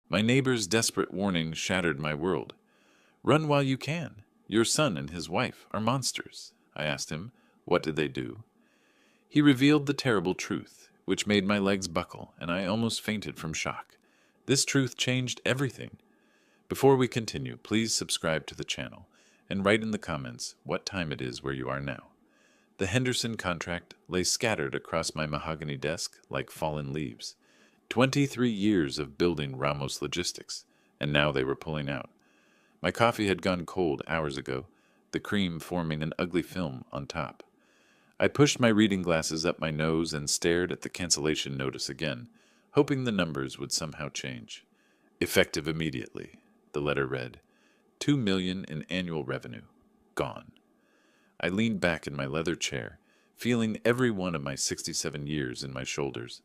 My neighbor's desperate warning shattered my world. "Run while you can. Your son and his wife are monsters." I asked him, "What did they do?" He revealed the terrible truth, which made my legs buckle, and I almost fainted from shock. This truth changed everything. Before we continue, please subscribe to the channel and write in the comments what time it is where you are now. The Henderson contract lay scattered across my mahogany desk like fallen leaves. 23 years of building Ramos Logistics, and now they were pulling out. My coffee had gone cold hours ago, the cream forming an ugly film on top. I pushed my reading glasses up my nose and stared at the cancellation notice again, hoping the numbers would somehow change. "Effective immediately," the letter read. $2 million in annual revenue. Gone. I leaned back in my leather chair, feeling every one of my 67 years in my shoulders.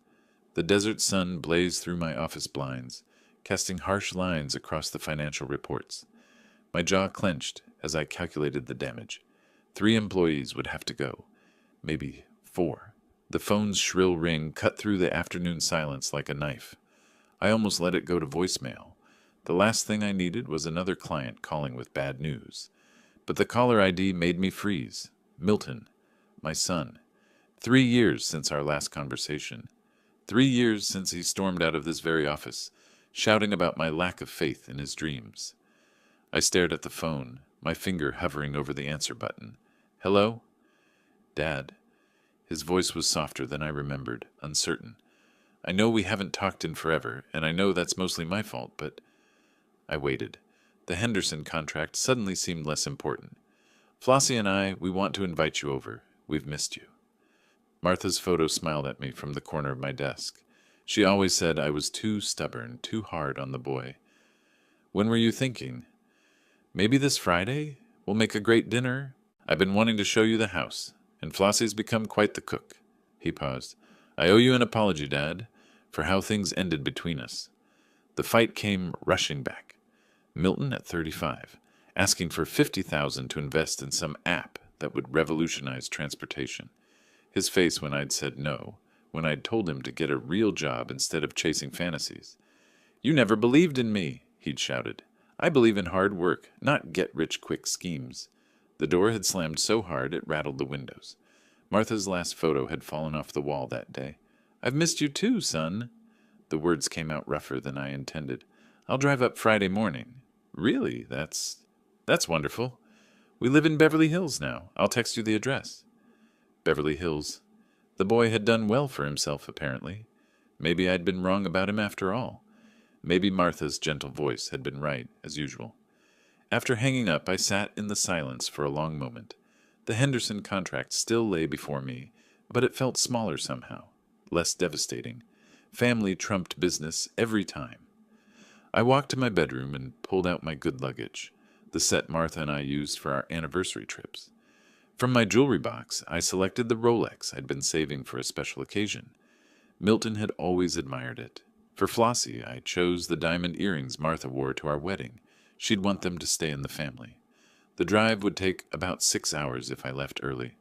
The desert sun blazed through my office blinds, casting harsh lines across the financial reports. My jaw clenched as I calculated the damage. 3 employees would have to go. Maybe 4. The phone's shrill ring cut through the afternoon silence like a knife. I almost let it go to voicemail. The last thing I needed was another client calling with bad news. But the caller ID made me freeze. Milton, my son. 3 years since our last conversation. 3 years since he stormed out of this very office, shouting about my lack of faith in his dreams. I stared at the phone, my finger hovering over the answer button. "Hello?" "Dad." His voice was softer than I remembered, uncertain. "I know we haven't talked in forever, and I know that's mostly my fault, but—" I waited. The Henderson contract suddenly seemed less important. "Flossie and we want to invite you over. We've missed you." Martha's photo smiled at me from the corner of my desk. She always said I was too stubborn, too hard on the boy. "When were you thinking?" "Maybe this Friday? We'll make a great dinner. I've been wanting to show you the house, and Flossie's become quite the cook." He paused. "I owe you an apology, Dad, for how things ended between us." The fight came rushing back. Milton at 35, asking for $50,000 to invest in some app that would revolutionize transportation. His face when I'd said no, when I'd told him to get a real job instead of chasing fantasies. "You never believed in me," he'd shouted. "I believe in hard work, not get-rich-quick schemes." The door had slammed so hard it rattled the windows. Martha's last photo had fallen off the wall that day. "I've missed you too, son." The words came out rougher than I intended. "I'll drive up Friday morning." "Really? That's wonderful. We live in Beverly Hills now. I'll text you the address." Beverly Hills. The boy had done well for himself, apparently. Maybe I'd been wrong about him after all. Maybe Martha's gentle voice had been right, as usual. After hanging up, I sat in the silence for a long moment. The Henderson contract still lay before me, but it felt smaller somehow, less devastating. Family trumped business every time. I walked to my bedroom and pulled out my good luggage, the set Martha and I used for our anniversary trips. From my jewelry box, I selected the Rolex I'd been saving for a special occasion. Milton had always admired it. For Flossie, I chose the diamond earrings Martha wore to our wedding. She'd want them to stay in the family. The drive would take about 6 hours if I left early.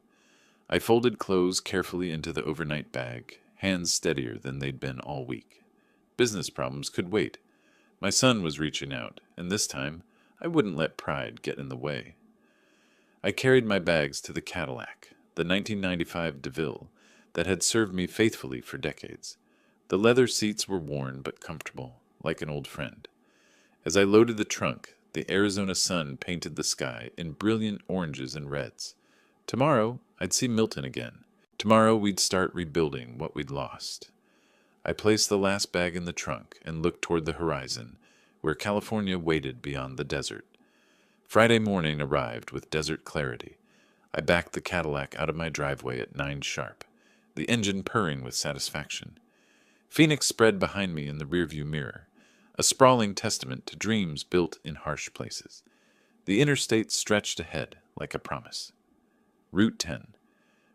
I folded clothes carefully into the overnight bag, hands steadier than they'd been all week. Business problems could wait. My son was reaching out, and this time I wouldn't let pride get in the way. I carried my bags to the Cadillac, the 1995 DeVille, that had served me faithfully for decades. The leather seats were worn but comfortable, like an old friend. As I loaded the trunk, the Arizona sun painted the sky in brilliant oranges and reds. Tomorrow, I'd see Milton again. Tomorrow, we'd start rebuilding what we'd lost. I placed the last bag in the trunk and looked toward the horizon, where California waited beyond the desert. Friday morning arrived with desert clarity. I backed the Cadillac out of my driveway at 9 sharp, the engine purring with satisfaction. Phoenix spread behind me in the rearview mirror, a sprawling testament to dreams built in harsh places. The interstate stretched ahead like a promise. Route 10.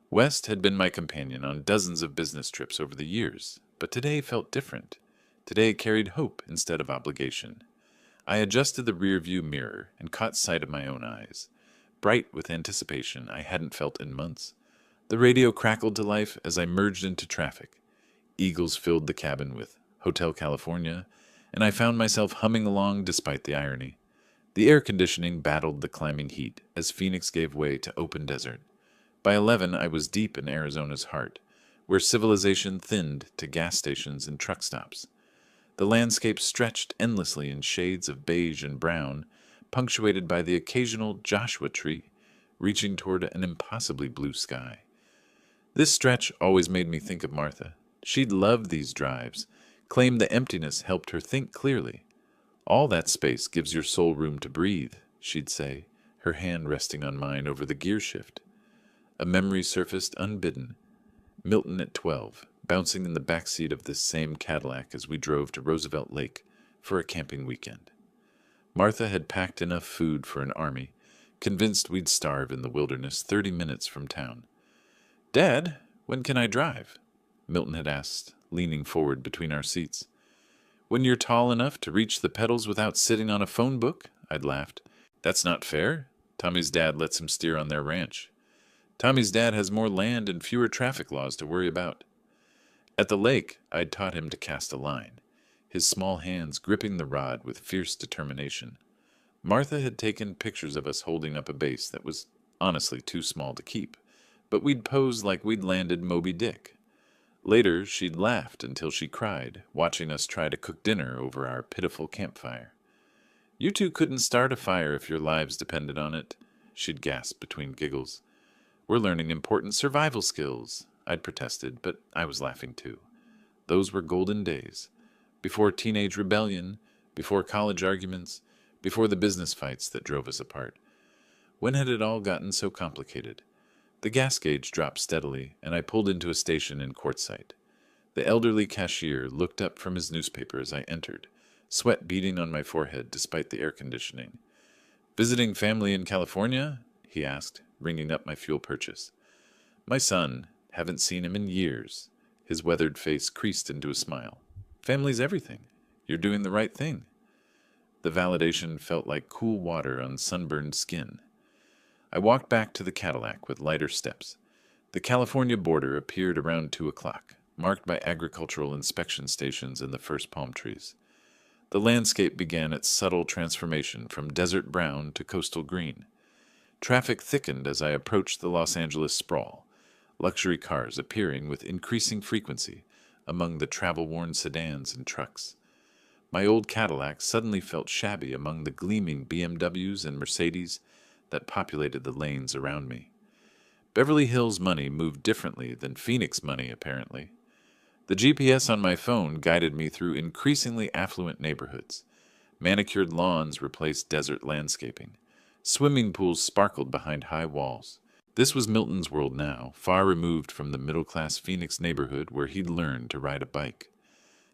West had been my companion on dozens of business trips over the years, but today felt different. Today carried hope instead of obligation. I adjusted the rearview mirror and caught sight of my own eyes, bright with anticipation I hadn't felt in months. The radio crackled to life as I merged into traffic. Eagles filled the cabin with Hotel California, and I found myself humming along despite the irony. The air conditioning battled the climbing heat as Phoenix gave way to open desert. By 11, I was deep in Arizona's heart, where civilization thinned to gas stations and truck stops. The landscape stretched endlessly in shades of beige and brown, punctuated by the occasional Joshua tree reaching toward an impossibly blue sky. This stretch always made me think of Martha. She'd loved these drives, claimed the emptiness helped her think clearly. All that space gives your soul room to breathe, she'd say, her hand resting on mine over the gear shift. A memory surfaced unbidden. Milton at 12, bouncing in the back seat of this same Cadillac as we drove to Roosevelt Lake for a camping weekend. Martha had packed enough food for an army, convinced we'd starve in the wilderness 30 minutes from town. "Dad, when can I drive?" Milton had asked, leaning forward between our seats. "When you're tall enough to reach the pedals without sitting on a phone book," I'd laughed. "That's not fair. Tommy's dad lets him steer on their ranch. Tommy's dad has more land and fewer traffic laws to worry about." At the lake, I'd taught him to cast a line, his small hands gripping the rod with fierce determination. Martha had taken pictures of us holding up a base that was honestly too small to keep, but we'd posed like we'd landed Moby Dick. Later, she'd laughed until she cried, watching us try to cook dinner over our pitiful campfire. "You two couldn't start a fire if your lives depended on it," she'd gasp between giggles. "We're learning important survival skills," I'd protested, but I was laughing too. Those were golden days. Before teenage rebellion, before college arguments, before the business fights that drove us apart. When had it all gotten so complicated? The gas gauge dropped steadily, and I pulled into a station in Quartzsite. The elderly cashier looked up from his newspaper as I entered, sweat beading on my forehead despite the air conditioning. "Visiting family in California?" he asked, ringing up my fuel purchase. "My son. Haven't seen him in years." His weathered face creased into a smile. "Family's everything. You're doing the right thing." The validation felt like cool water on sunburned skin. I walked back to the Cadillac with lighter steps. The California border appeared around 2 o'clock, marked by agricultural inspection stations and the first palm trees. The landscape began its subtle transformation from desert brown to coastal green. Traffic thickened as I approached the Los Angeles sprawl, luxury cars appearing with increasing frequency among the travel-worn sedans and trucks. My old Cadillac suddenly felt shabby among the gleaming BMWs and Mercedes that populated the lanes around me. Beverly Hills money moved differently than Phoenix money, apparently. The GPS on my phone guided me through increasingly affluent neighborhoods. Manicured lawns replaced desert landscaping. Swimming pools sparkled behind high walls. This was Milton's world now, far removed from the middle-class Phoenix neighborhood where he'd learned to ride a bike.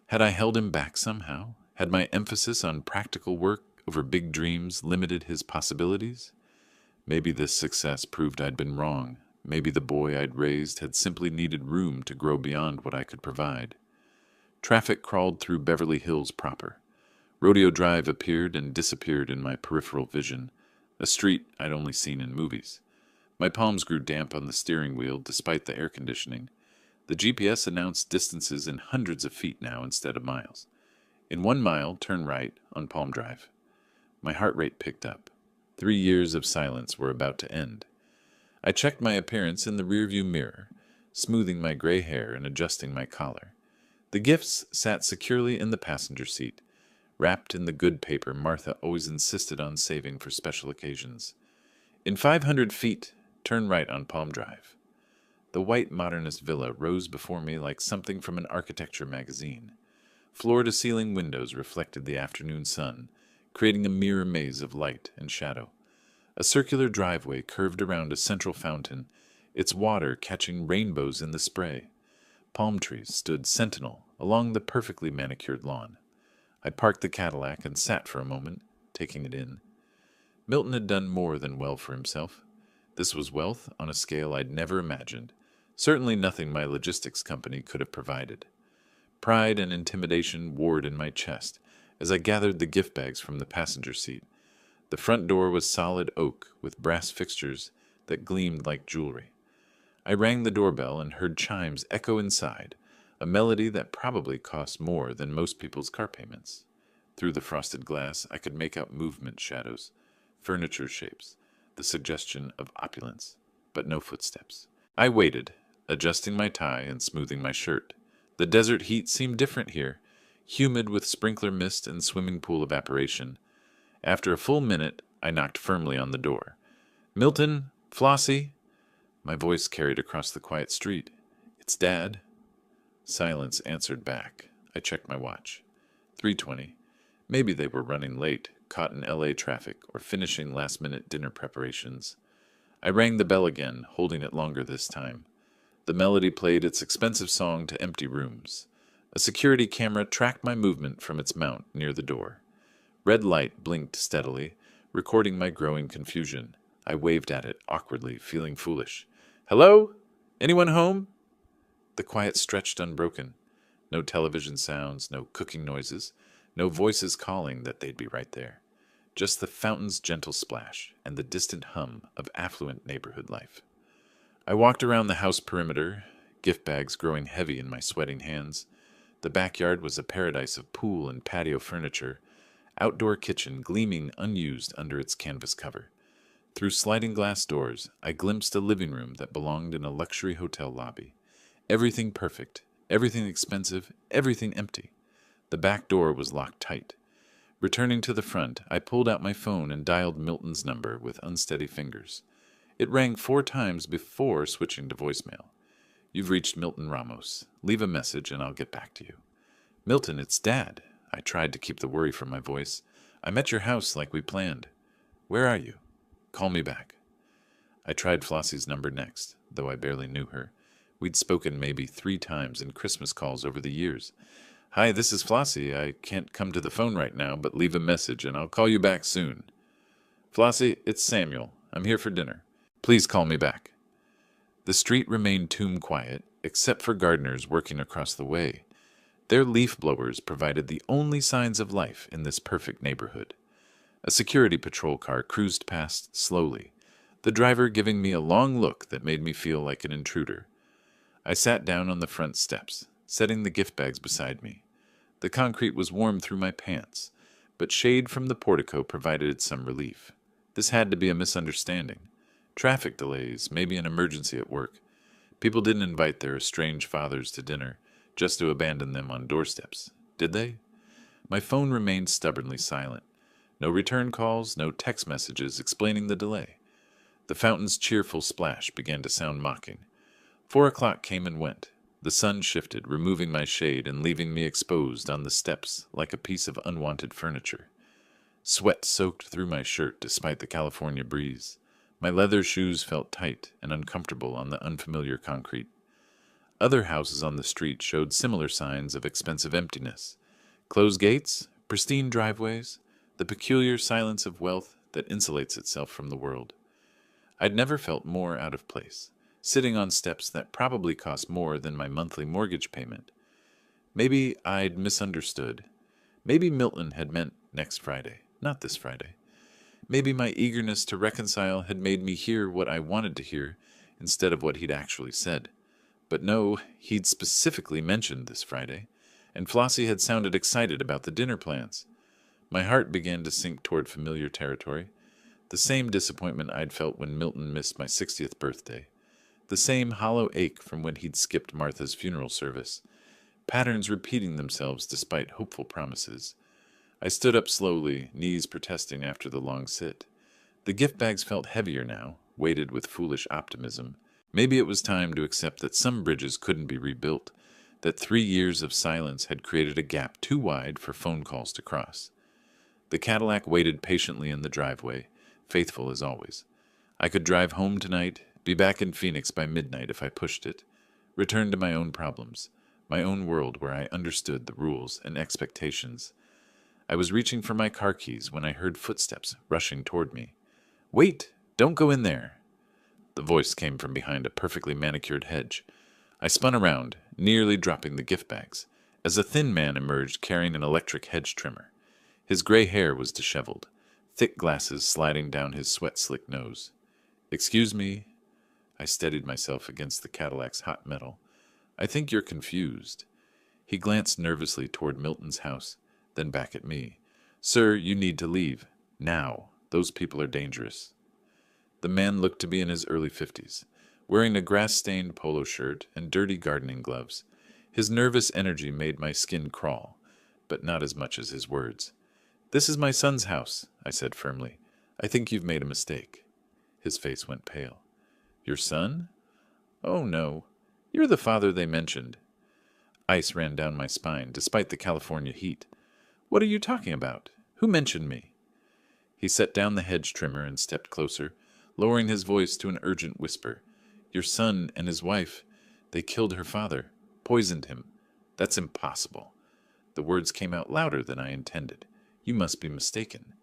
Had I held him back somehow? Had my emphasis on practical work over big dreams limited his possibilities? Maybe this success proved I'd been wrong. Maybe the boy I'd raised had simply needed room to grow beyond what I could provide. Traffic crawled through Beverly Hills proper. Rodeo Drive appeared and disappeared in my peripheral vision, a street I'd only seen in movies. My palms grew damp on the steering wheel despite the air conditioning. The GPS announced distances in hundreds of feet now instead of miles. In 1 mile, turn right on Palm Drive. My heart rate picked up. 3 years of silence were about to end. I checked my appearance in the rearview mirror, smoothing my gray hair and adjusting my collar. The gifts sat securely in the passenger seat, wrapped in the good paper Martha always insisted on saving for special occasions. In 500 feet, turn right on Palm Drive. The white modernist villa rose before me like something from an architecture magazine. Floor-to-ceiling windows reflected the afternoon sun, creating a mirror maze of light and shadow. A circular driveway curved around a central fountain, its water catching rainbows in the spray. Palm trees stood sentinel along the perfectly manicured lawn. I parked the Cadillac and sat for a moment, taking it in. Milton had done more than well for himself. This was wealth on a scale I'd never imagined, certainly nothing my logistics company could have provided. Pride and intimidation warred in my chest as I gathered the gift bags from the passenger seat. The front door was solid oak with brass fixtures that gleamed like jewelry. I rang the doorbell and heard chimes echo inside, a melody that probably cost more than most people's car payments. Through the frosted glass, I could make out movement shadows, furniture shapes, the suggestion of opulence, but no footsteps. I waited, adjusting my tie and smoothing my shirt. The desert heat seemed different here, humid with sprinkler mist and swimming pool evaporation. After a full minute, I knocked firmly on the door. "Milton? Flossie?" My voice carried across the quiet street. "It's Dad." Silence answered back. I checked my watch. 3:20. Maybe they were running late, caught in LA traffic, or finishing last-minute dinner preparations. I rang the bell again, holding it longer this time. The melody played its expensive song to empty rooms. A security camera tracked my movement from its mount near the door. Red light blinked steadily, recording my growing confusion. I waved at it awkwardly, feeling foolish. "Hello? Anyone home?" The quiet stretched unbroken. No television sounds, no cooking noises, no voices calling that they'd be right there. Just the fountain's gentle splash and the distant hum of affluent neighborhood life. I walked around the house perimeter, gift bags growing heavy in my sweating hands. The backyard was a paradise of pool and patio furniture, outdoor kitchen gleaming unused under its canvas cover. Through sliding glass doors, I glimpsed a living room that belonged in a luxury hotel lobby. Everything perfect, everything expensive, everything empty. The back door was locked tight. Returning to the front, I pulled out my phone and dialed Milton's number with unsteady fingers. It rang 4 times before switching to voicemail. "You've reached Milton Ramos. Leave a message and I'll get back to you." "Milton, it's Dad." I tried to keep the worry from my voice. "I'm at your house like we planned." "Where are you?" "Call me back." I tried Flossie's number next, though I barely knew her. We'd spoken maybe 3 times in Christmas calls over the years. "Hi, this is Flossie. I can't come to the phone right now, but leave a message and I'll call you back soon." "Flossie, it's Samuel. I'm here for dinner. Please call me back." The street remained tomb quiet, except for gardeners working across the way. Their leaf blowers provided the only signs of life in this perfect neighborhood. A security patrol car cruised past slowly, the driver giving me a long look that made me feel like an intruder. I sat down on the front steps, setting the gift bags beside me. The concrete was warm through my pants, but shade from the portico provided some relief. This had to be a misunderstanding. Traffic delays, maybe an emergency at work. People didn't invite their estranged fathers to dinner just to abandon them on doorsteps, did they? My phone remained stubbornly silent. No return calls, no text messages explaining the delay. The fountain's cheerful splash began to sound mocking. 4 o'clock came and went. The sun shifted, removing my shade and leaving me exposed on the steps like a piece of unwanted furniture. Sweat soaked through my shirt despite the California breeze. My leather shoes felt tight and uncomfortable on the unfamiliar concrete. Other houses on the street showed similar signs of expensive emptiness. Closed gates, pristine driveways, the peculiar silence of wealth that insulates itself from the world. I'd never felt more out of place, sitting on steps that probably cost more than my monthly mortgage payment. Maybe I'd misunderstood. Maybe Milton had meant next Friday, not this Friday. Maybe my eagerness to reconcile had made me hear what I wanted to hear instead of what he'd actually said. But no, he'd specifically mentioned this Friday, and Flossie had sounded excited about the dinner plans. My heart began to sink toward familiar territory, the same disappointment I'd felt when Milton missed my 60th birthday, the same hollow ache from when he'd skipped Martha's funeral service, patterns repeating themselves despite hopeful promises. I stood up slowly, knees protesting after the long sit. The gift bags felt heavier now, weighted with foolish optimism. Maybe it was time to accept that some bridges couldn't be rebuilt, that 3 years of silence had created a gap too wide for phone calls to cross. The Cadillac waited patiently in the driveway, faithful as always. I could drive home tonight, be back in Phoenix by midnight if I pushed it, return to my own problems, my own world where I understood the rules and expectations. I was reaching for my car keys when I heard footsteps rushing toward me. "Wait! Don't go in there!" The voice came from behind a perfectly manicured hedge. I spun around, nearly dropping the gift bags, as a thin man emerged carrying an electric hedge trimmer. His gray hair was disheveled, thick glasses sliding down his sweat-slicked nose. "Excuse me." I steadied myself against the Cadillac's hot metal. "I think you're confused." He glanced nervously toward Milton's house, then back at me. Sir, you need to leave. Now. Those people are dangerous. The man looked to be in his early 50s, wearing a grass-stained polo shirt and dirty gardening gloves. His nervous energy made my skin crawl, but not as much as his words. "This is my son's house," I said firmly. "I think you've made a mistake." His face went pale. "Your son?" "Oh, no. You're the father they mentioned." Ice ran down my spine, despite the California heat. "What are you talking about? Who mentioned me?" He set down the hedge trimmer and stepped closer, lowering his voice to an urgent whisper. "Your son and his wife, they killed her father, poisoned him. That's impossible." The words came out louder than I intended. "You must be mistaken.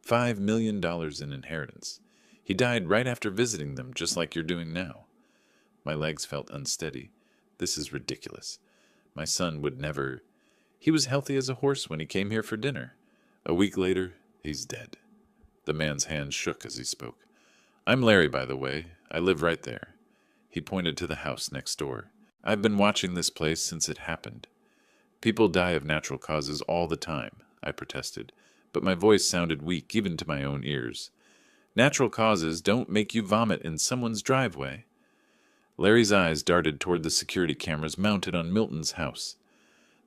$5 million in inheritance. He died right after visiting them, just like you're doing now." My legs felt unsteady. This is ridiculous. My son would never... He was healthy as a horse when he came here for dinner. A week later, he's dead. The man's hands shook as he spoke. "I'm Larry, by the way. I live right there." He pointed to the house next door. "I've been watching this place since it happened." "People die of natural causes all the time," I protested, but my voice sounded weak even to my own ears. "Natural causes don't make you vomit in someone's driveway." Larry's eyes darted toward the security cameras mounted on Milton's house.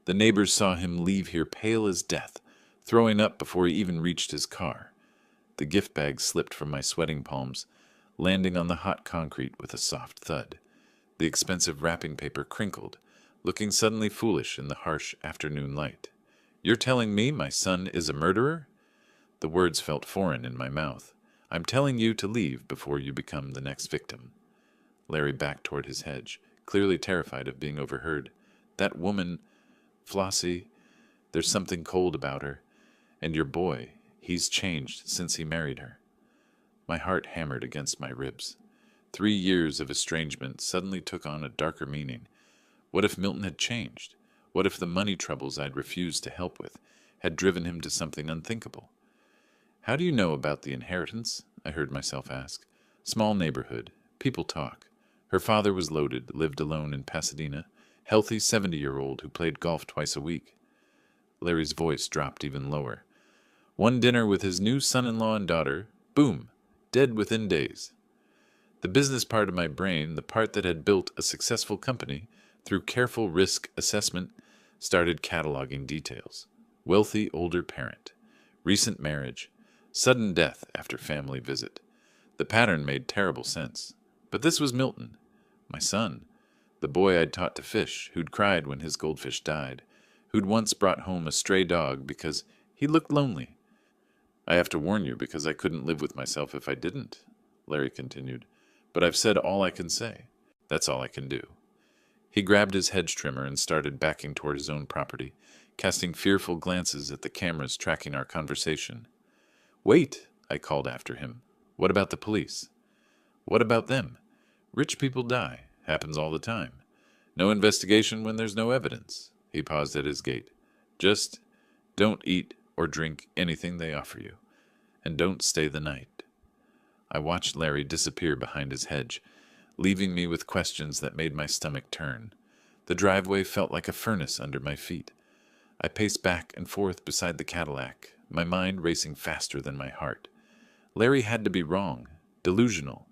The neighbors saw him leave here pale as death, throwing up before he even reached his car. The gift bag slipped from my sweating palms, landing on the hot concrete with a soft thud. The expensive wrapping paper crinkled, looking suddenly foolish in the harsh afternoon light. "You're telling me my son is a murderer?" The words felt foreign in my mouth. "I'm telling you to leave before you become the next victim." Larry backed toward his hedge, clearly terrified of being overheard. "That woman, Flossie, there's something cold about her. And your boy, he's changed since he married her." My heart hammered against my ribs. 3 years of estrangement suddenly took on a darker meaning. What if Milton had changed? What if the money troubles I'd refused to help with had driven him to something unthinkable? "How do you know about the inheritance?" I heard myself ask. "Small neighborhood. People talk. Her father was loaded, lived alone in Pasadena, healthy 70-year-old who played golf twice a week." Larry's voice dropped even lower. "One dinner with his new son-in-law and daughter, boom, dead within days." The business part of my brain, the part that had built a successful company through careful risk assessment, started cataloging details. Wealthy older parent, recent marriage, sudden death after family visit. The pattern made terrible sense. But this was Milton, my son, the boy I'd taught to fish, who'd cried when his goldfish died, who'd once brought home a stray dog because he looked lonely. "I have to warn you because I couldn't live with myself if I didn't," Larry continued. "But I've said all I can say. That's all I can do." He grabbed his hedge trimmer and started backing toward his own property, casting fearful glances at the cameras tracking our conversation. "Wait," I called after him. "What about the police?" "What about them? Rich people die. Happens all the time. No investigation when there's no evidence." He paused at his gate. "Just don't eat or drink anything they offer you. And don't stay the night." I watched Larry disappear behind his hedge, leaving me with questions that made my stomach turn. The driveway felt like a furnace under my feet. I paced back and forth beside the Cadillac, my mind racing faster than my heart. Larry had to be wrong, delusional,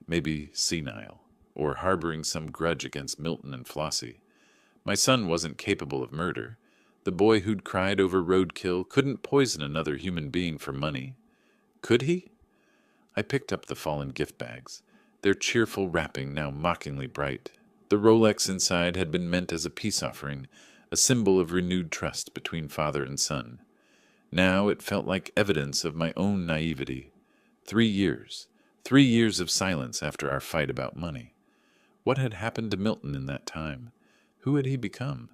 maybe senile, or harboring some grudge against Milton and Flossie. My son wasn't capable of murder. The boy who'd cried over roadkill couldn't poison another human being for money. Could he? I picked up the fallen gift bags, their cheerful wrapping now mockingly bright. The Rolex inside had been meant as a peace offering, a symbol of renewed trust between father and son. Now it felt like evidence of my own naivety. 3 years. 3 years of silence after our fight about money. What had happened to Milton in that time? Who had he become?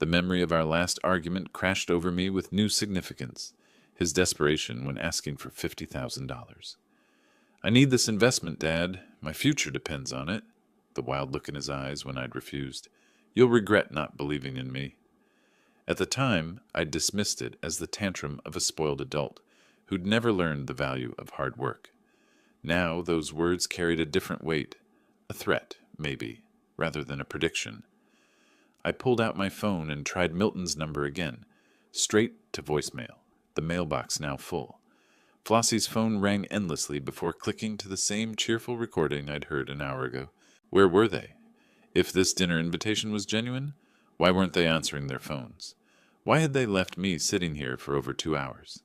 The memory of our last argument crashed over me with new significance, his desperation when asking for $50,000. "I need this investment, Dad. My future depends on it." The wild look in his eyes when I'd refused. "You'll regret not believing in me." At the time, I dismissed it as the tantrum of a spoiled adult who'd never learned the value of hard work. Now those words carried a different weight, a threat, maybe, rather than a prediction. I pulled out my phone and tried Milton's number again, straight to voicemail. the mailbox now full. Flossie's phone rang endlessly before clicking to the same cheerful recording I'd heard an hour ago. Where were they? If this dinner invitation was genuine, why weren't they answering their phones? Why had they left me sitting here for over 2 hours?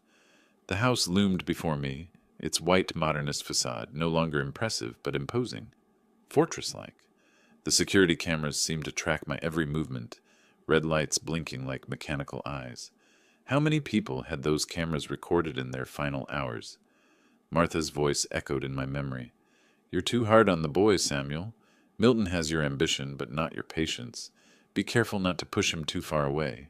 The house loomed before me, its white modernist facade no longer impressive but imposing, fortress-like. The security cameras seemed to track my every movement, red lights blinking like mechanical eyes. How many people had those cameras recorded in their final hours? Martha's voice echoed in my memory. "You're too hard on the boy, Samuel. Milton has your ambition, but not your patience. Be careful not to push him too far away."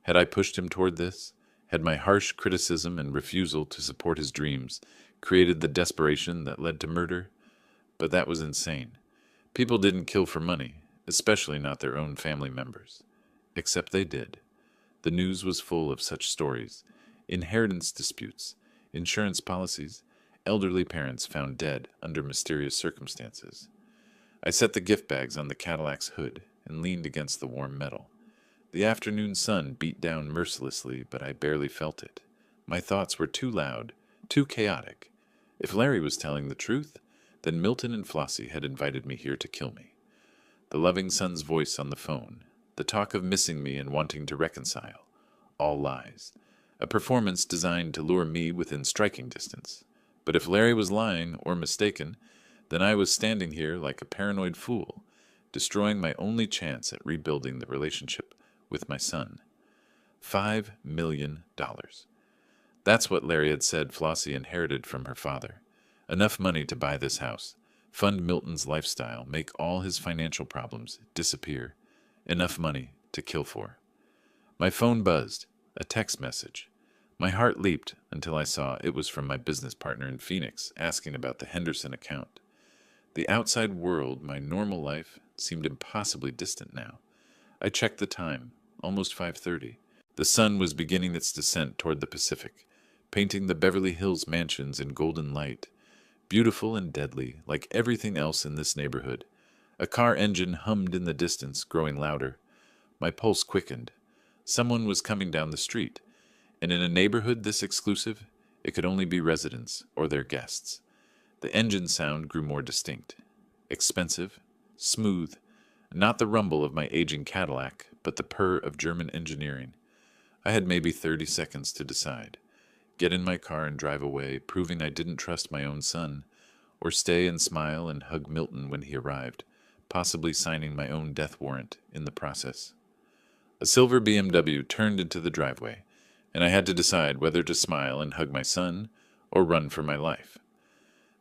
Had I pushed him toward this? Had my harsh criticism and refusal to support his dreams created the desperation that led to murder? But that was insane. People didn't kill for money, especially not their own family members. Except they did. The news was full of such stories. Inheritance disputes, insurance policies, elderly parents found dead under mysterious circumstances. I set the gift bags on the Cadillac's hood and leaned against the warm metal. The afternoon sun beat down mercilessly, but I barely felt it. My thoughts were too loud, too chaotic. If Larry was telling the truth, then Milton and Flossie had invited me here to kill me. The loving son's voice on the phone, the talk of missing me and wanting to reconcile, all lies. A performance designed to lure me within striking distance. But if Larry was lying or mistaken, then I was standing here like a paranoid fool, destroying my only chance at rebuilding the relationship with my son. $5 million. That's what Larry had said Flossie inherited from her father. Enough money to buy this house, fund Milton's lifestyle, make all his financial problems disappear. Enough money to kill for. My phone buzzed, a text message. My heart leaped until I saw it was from my business partner in Phoenix asking about the Henderson account. The outside world, my normal life, seemed impossibly distant now. I checked the time, almost 5:30. The sun was beginning its descent toward the Pacific, painting the Beverly Hills mansions in golden light, beautiful and deadly, like everything else in this neighborhood. A car engine hummed in the distance, growing louder. My pulse quickened. Someone was coming down the street, and in a neighborhood this exclusive, it could only be residents or their guests. The engine sound grew more distinct. Expensive, smooth, not the rumble of my aging Cadillac, but the purr of German engineering. I had maybe 30 seconds to decide. Get in my car and drive away, proving I didn't trust my own son, or stay and smile and hug Milton when he arrived, possibly signing my own death warrant in the process. A silver BMW turned into the driveway, and I had to decide whether to smile and hug my son or run for my life.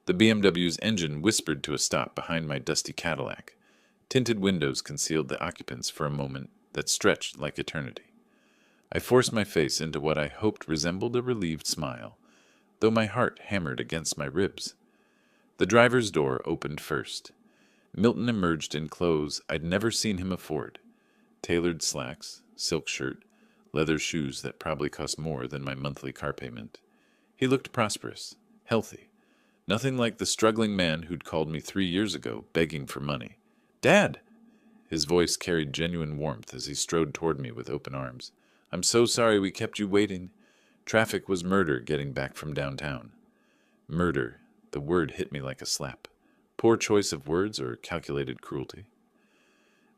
The BMW's engine whispered to a stop behind my dusty Cadillac. Tinted windows concealed the occupants for a moment that stretched like eternity. I forced my face into what I hoped resembled a relieved smile, though my heart hammered against my ribs. The driver's door opened first. Milton emerged in clothes I'd never seen him afford. Tailored slacks, silk shirt, leather shoes that probably cost more than my monthly car payment. He looked prosperous, healthy. Nothing like the struggling man who'd called me 3 years ago, begging for money. "Dad!" His voice carried genuine warmth as he strode toward me with open arms. "I'm so sorry we kept you waiting. Traffic was murder getting back from downtown." Murder. The word hit me like a slap. Poor choice of words or calculated cruelty.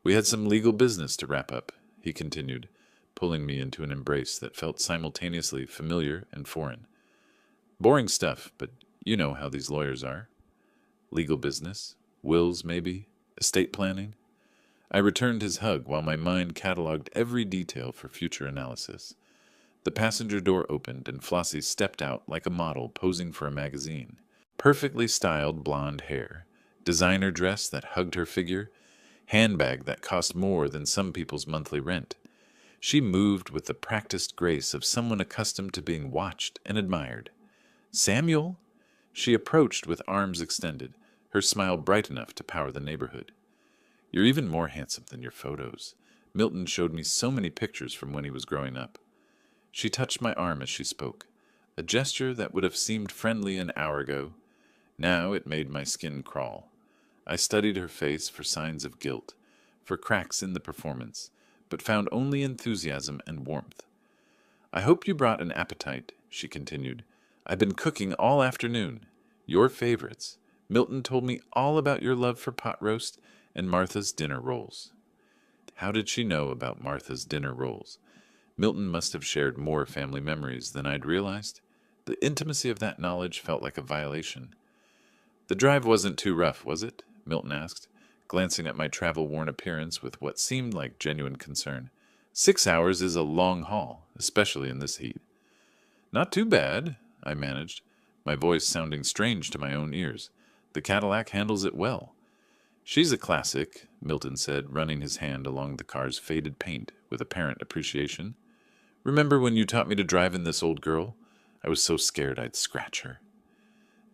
"We had some legal business to wrap up," he continued, pulling me into an embrace that felt simultaneously familiar and foreign. "Boring stuff, but you know how these lawyers are. Legal business, wills maybe, estate planning." I returned his hug while my mind cataloged every detail for future analysis. The passenger door opened and Flossie stepped out like a model posing for a magazine. Perfectly styled blonde hair, designer dress that hugged her figure, handbag that cost more than some people's monthly rent. She moved with the practiced grace of someone accustomed to being watched and admired. "Samuel?" She approached with arms extended, her smile bright enough to power the neighborhood. "You're even more handsome than your photos. Milton showed me so many pictures from when he was growing up." She touched my arm as she spoke, a gesture that would have seemed friendly an hour ago. Now it made my skin crawl. I studied her face for signs of guilt, for cracks in the performance, but found only enthusiasm and warmth. I hope you brought an appetite, she continued. I've been cooking all afternoon. Your favorites. Milton told me all about your love for pot roast and Martha's dinner rolls. How did she know about Martha's dinner rolls? Milton must have shared more family memories than I'd realized. The intimacy of that knowledge felt like a violation. The drive wasn't too rough, was it? Milton asked, glancing at my travel-worn appearance with what seemed like genuine concern. 6 hours is a long haul, especially in this heat. Not too bad, I managed, my voice sounding strange to my own ears. The Cadillac handles it well. She's a classic, Milton said, running his hand along the car's faded paint with apparent appreciation. Remember when you taught me to drive in this old girl? I was so scared I'd scratch her.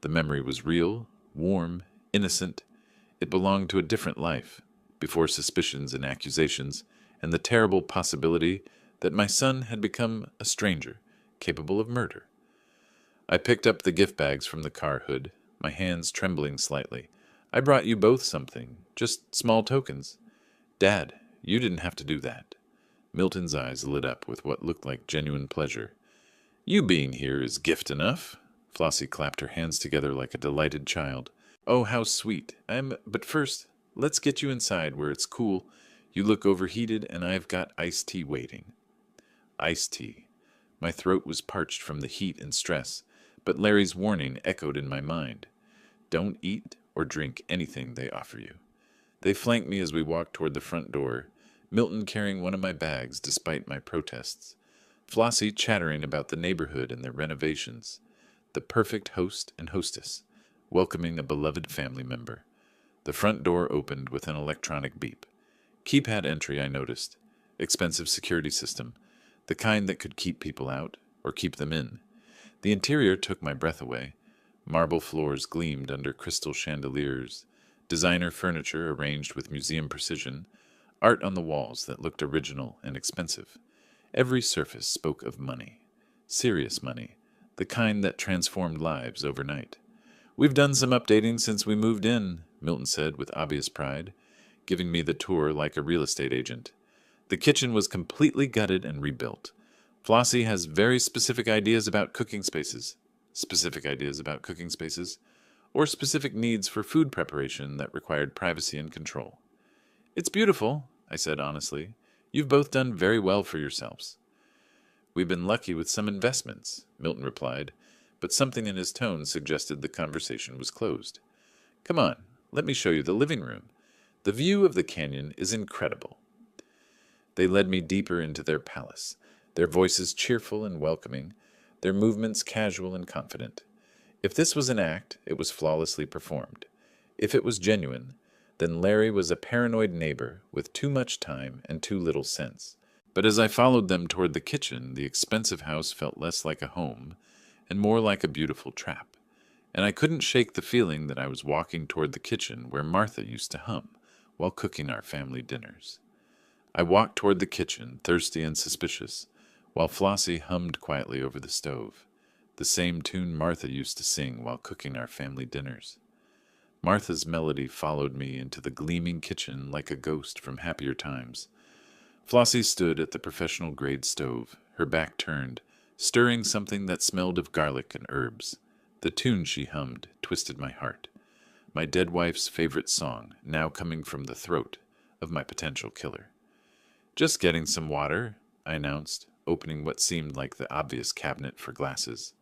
The memory was real, warm, innocent. It belonged to a different life, before suspicions and accusations, and the terrible possibility that my son had become a stranger, capable of murder. I picked up the gift bags from the car hood, my hands trembling slightly. I brought you both something, just small tokens. Dad, you didn't have to do that. Milton's eyes lit up with what looked like genuine pleasure. You being here is gift enough. Flossie clapped her hands together like a delighted child. Oh, how sweet. But first, let's get you inside where it's cool. You look overheated, and I've got iced tea waiting. Iced tea. My throat was parched from the heat and stress, but Larry's warning echoed in my mind. Don't eat or drink anything they offer you. They flanked me as we walked toward the front door, Milton carrying one of my bags despite my protests, Flossie chattering about the neighborhood and their renovations, the perfect host and hostess, welcoming a beloved family member. The front door opened with an electronic beep. Keypad entry, I noticed. Expensive security system, the kind that could keep people out or keep them in. The interior took my breath away. Marble floors gleamed under crystal chandeliers, designer furniture arranged with museum precision, art on the walls that looked original and expensive. Every surface spoke of money. Serious money, the kind that transformed lives overnight. We've done some updating since we moved in, Milton said with obvious pride, giving me the tour like a real estate agent. The kitchen was completely gutted and rebuilt. Flossie has very specific ideas about cooking spaces. Or specific needs for food preparation that required privacy and control. It's beautiful, I said honestly. You've both done very well for yourselves. We've been lucky with some investments, Milton replied, but something in his tone suggested the conversation was closed. Come on, let me show you the living room. The view of the canyon is incredible. They led me deeper into their palace, their voices cheerful and welcoming, their movements casual and confident. If this was an act, it was flawlessly performed. If it was genuine, then Larry was a paranoid neighbor with too much time and too little sense. But as I followed them toward the kitchen, the expensive house felt less like a home and more like a beautiful trap. And I couldn't shake the feeling that I was walking toward the kitchen where Martha used to hum while cooking our family dinners. I walked toward the kitchen, thirsty and suspicious, while Flossie hummed quietly over the stove, the same tune Martha used to sing while cooking our family dinners. Martha's melody followed me into the gleaming kitchen like a ghost from happier times. Flossie stood at the professional-grade stove, her back turned, stirring something that smelled of garlic and herbs. The tune she hummed twisted my heart. My dead wife's favorite song, now coming from the throat of my potential killer. Just getting some water, I announced, opening what seemed like the obvious cabinet for glasses.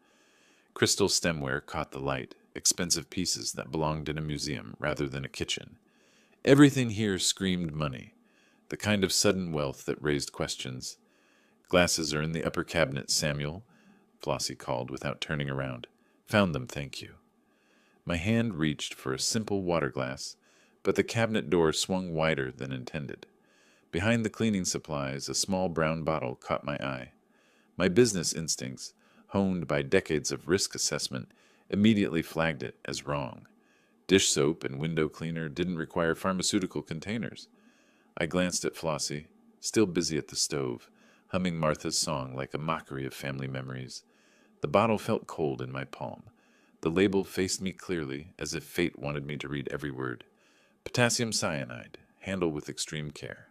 Crystal stemware caught the light, expensive pieces that belonged in a museum rather than a kitchen. Everything here screamed money, the kind of sudden wealth that raised questions. Glasses are in the upper cabinet, Samuel, Flossie called without turning around. Found them, thank you. My hand reached for a simple water glass, but the cabinet door swung wider than intended. Behind the cleaning supplies, a small brown bottle caught my eye. My business instincts, honed by decades of risk assessment, immediately flagged it as wrong. Dish soap and window cleaner didn't require pharmaceutical containers. I glanced at Flossie, still busy at the stove, humming Martha's song like a mockery of family memories. The bottle felt cold in my palm. The label faced me clearly, as if fate wanted me to read every word. Potassium cyanide, handle with extreme care.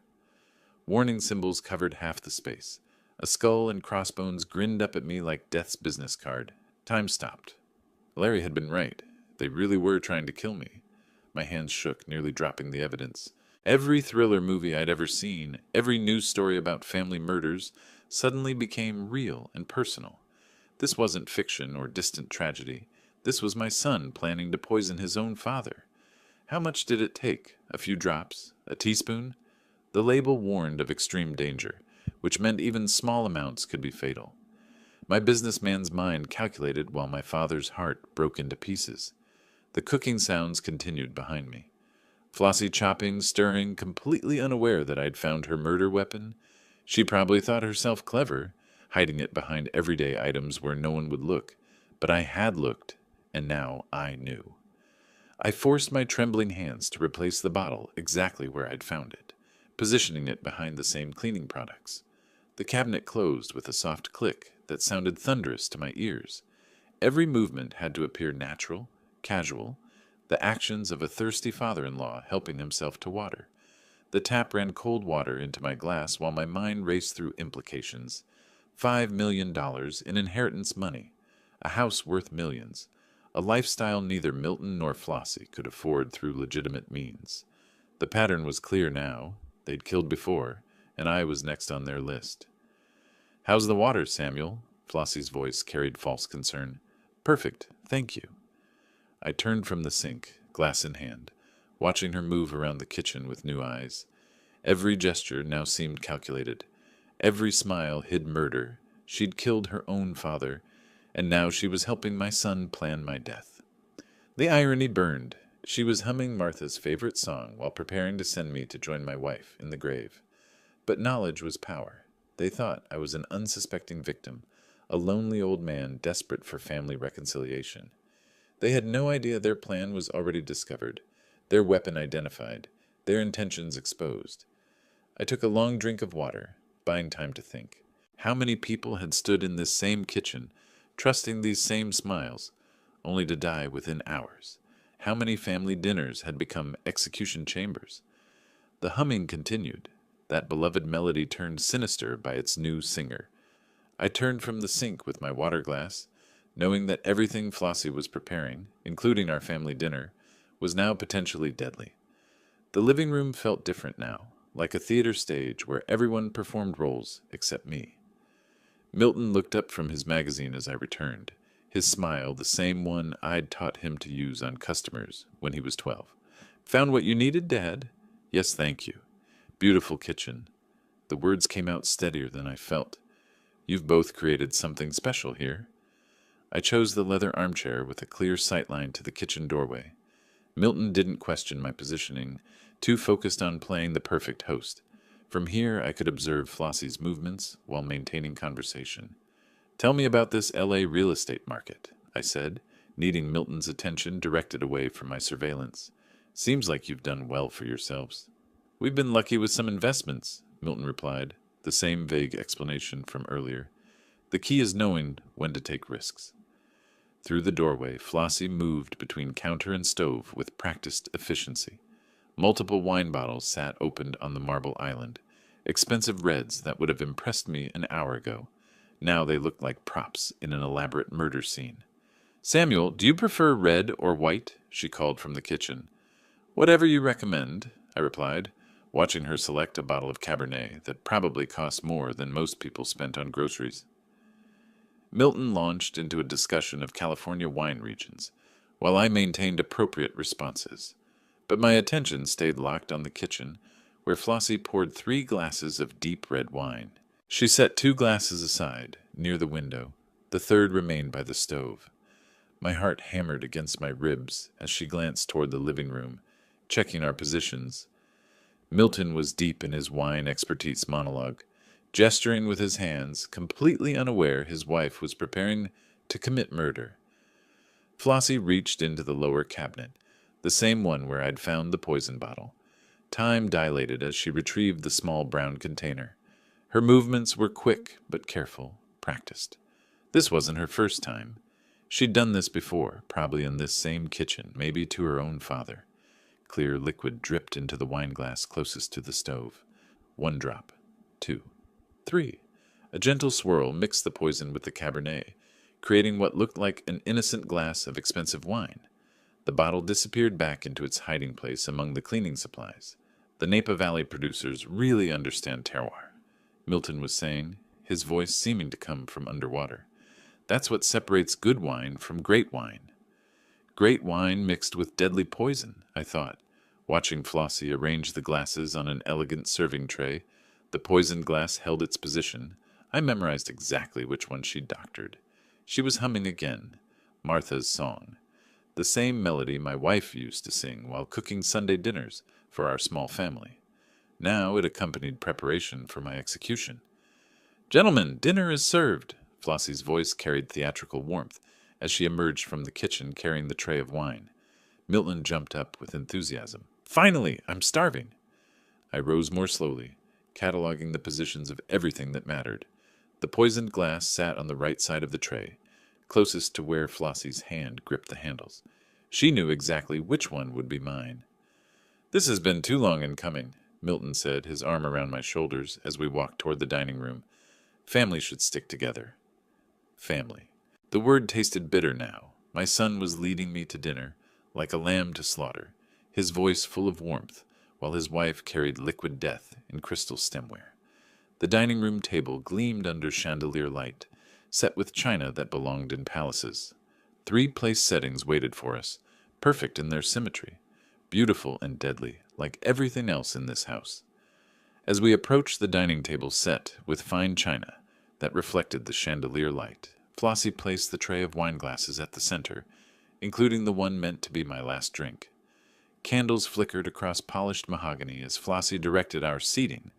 Warning symbols covered half the space. A skull and crossbones grinned up at me like death's business card. Time stopped. Larry had been right. They really were trying to kill me. My hands shook, nearly dropping the evidence. Every thriller movie I'd ever seen, every news story about family murders, suddenly became real and personal. This wasn't fiction or distant tragedy. This was my son planning to poison his own father. How much did it take? A few drops? A teaspoon? The label warned of extreme danger, which meant even small amounts could be fatal. My businessman's mind calculated while my father's heart broke into pieces. The cooking sounds continued behind me. Flossie chopping, stirring, completely unaware that I'd found her murder weapon. She probably thought herself clever, hiding it behind everyday items where no one would look. But I had looked, and now I knew. I forced my trembling hands to replace the bottle exactly where I'd found it, positioning it behind the same cleaning products. The cabinet closed with a soft click that sounded thunderous to my ears. Every movement had to appear natural, casual, the actions of a thirsty father-in-law helping himself to water. The tap ran cold water into my glass while my mind raced through implications. $5 million in inheritance money, a house worth millions, a lifestyle neither Milton nor Flossie could afford through legitimate means. The pattern was clear now. They'd killed before, and I was next on their list. "How's the water, Samuel?" Flossie's voice carried false concern. "Perfect, thank you." I turned from the sink, glass in hand, watching her move around the kitchen with new eyes. Every gesture now seemed calculated. Every smile hid murder. She'd killed her own father, and now she was helping my son plan my death. The irony burned. She was humming Martha's favorite song while preparing to send me to join my wife in the grave. But knowledge was power. They thought I was an unsuspecting victim, a lonely old man desperate for family reconciliation. They had no idea their plan was already discovered, their weapon identified, their intentions exposed. I took a long drink of water, buying time to think. How many people had stood in this same kitchen, trusting these same smiles, only to die within hours? How many family dinners had become execution chambers? The humming continued. That beloved melody turned sinister by its new singer. I turned from the sink with my water glass, knowing that everything Flossie was preparing, including our family dinner, was now potentially deadly. The living room felt different now, like a theater stage where everyone performed roles except me. Milton looked up from his magazine as I returned, his smile the same one I'd taught him to use on customers when he was 12. "Found what you needed, Dad?" "Yes, thank you." "Beautiful kitchen." The words came out steadier than I felt. "You've both created something special here." I chose the leather armchair with a clear sightline to the kitchen doorway. Milton didn't question my positioning, too focused on playing the perfect host. From here, I could observe Flossie's movements while maintaining conversation. "Tell me about this LA real estate market," I said, needing Milton's attention directed away from my surveillance. "Seems like you've done well for yourselves." "We've been lucky with some investments," Milton replied, the same vague explanation from earlier. "The key is knowing when to take risks." Through the doorway, Flossie moved between counter and stove with practiced efficiency. Multiple wine bottles sat opened on the marble island, expensive reds that would have impressed me an hour ago. Now they looked like props in an elaborate murder scene. "Samuel, do you prefer red or white?" she called from the kitchen. "Whatever you recommend," I replied, watching her select a bottle of Cabernet that probably cost more than most people spent on groceries. Milton launched into a discussion of California wine regions, while I maintained appropriate responses. But my attention stayed locked on the kitchen, where Flossie poured 3 glasses of deep red wine. She set 2 glasses aside, near the window. The third remained by the stove. My heart hammered against my ribs as she glanced toward the living room, checking our positions. Milton was deep in his wine expertise monologue, gesturing with his hands, completely unaware his wife was preparing to commit murder. Flossie reached into the lower cabinet, the same one where I'd found the poison bottle. Time dilated as she retrieved the small brown container. Her movements were quick but careful, practiced. This wasn't her first time. She'd done this before, probably in this same kitchen, maybe to her own father. Clear liquid dripped into the wineglass closest to the stove. 1 drop. 2. 3. A gentle swirl mixed the poison with the Cabernet, creating what looked like an innocent glass of expensive wine. The bottle disappeared back into its hiding place among the cleaning supplies. The Napa Valley producers really understand terroir, Milton was saying, his voice seeming to come from underwater. That's what separates good wine from great wine. Great wine mixed with deadly poison, I thought, watching Flossie arrange the glasses on an elegant serving tray. The poisoned glass held its position. I memorized exactly which one she'd doctored. She was humming again, Martha's song, the same melody my wife used to sing while cooking Sunday dinners for our small family. Now it accompanied preparation for my execution. "Gentlemen, dinner is served." Flossie's voice carried theatrical warmth as she emerged from the kitchen carrying the tray of wine. Milton jumped up with enthusiasm. "Finally! I'm starving!" I rose more slowly, cataloging the positions of everything that mattered. The poisoned glass sat on the right side of the tray, closest to where Flossie's hand gripped the handles. She knew exactly which one would be mine. "This has been too long in coming," Milton said, his arm around my shoulders as we walked toward the dining room. "Family should stick together." Family. The word tasted bitter now. My son was leading me to dinner, like a lamb to slaughter, his voice full of warmth, while his wife carried liquid death in crystal stemware. The dining room table gleamed under chandelier light, set with china that belonged in palaces. 3 place settings waited for us, perfect in their symmetry, beautiful and deadly, like everything else in this house. As we approached the dining table set with fine china that reflected the chandelier light, Flossie placed the tray of wine glasses at the center, including the one meant to be my last drink. Candles flickered across polished mahogany as Flossie directed our seating,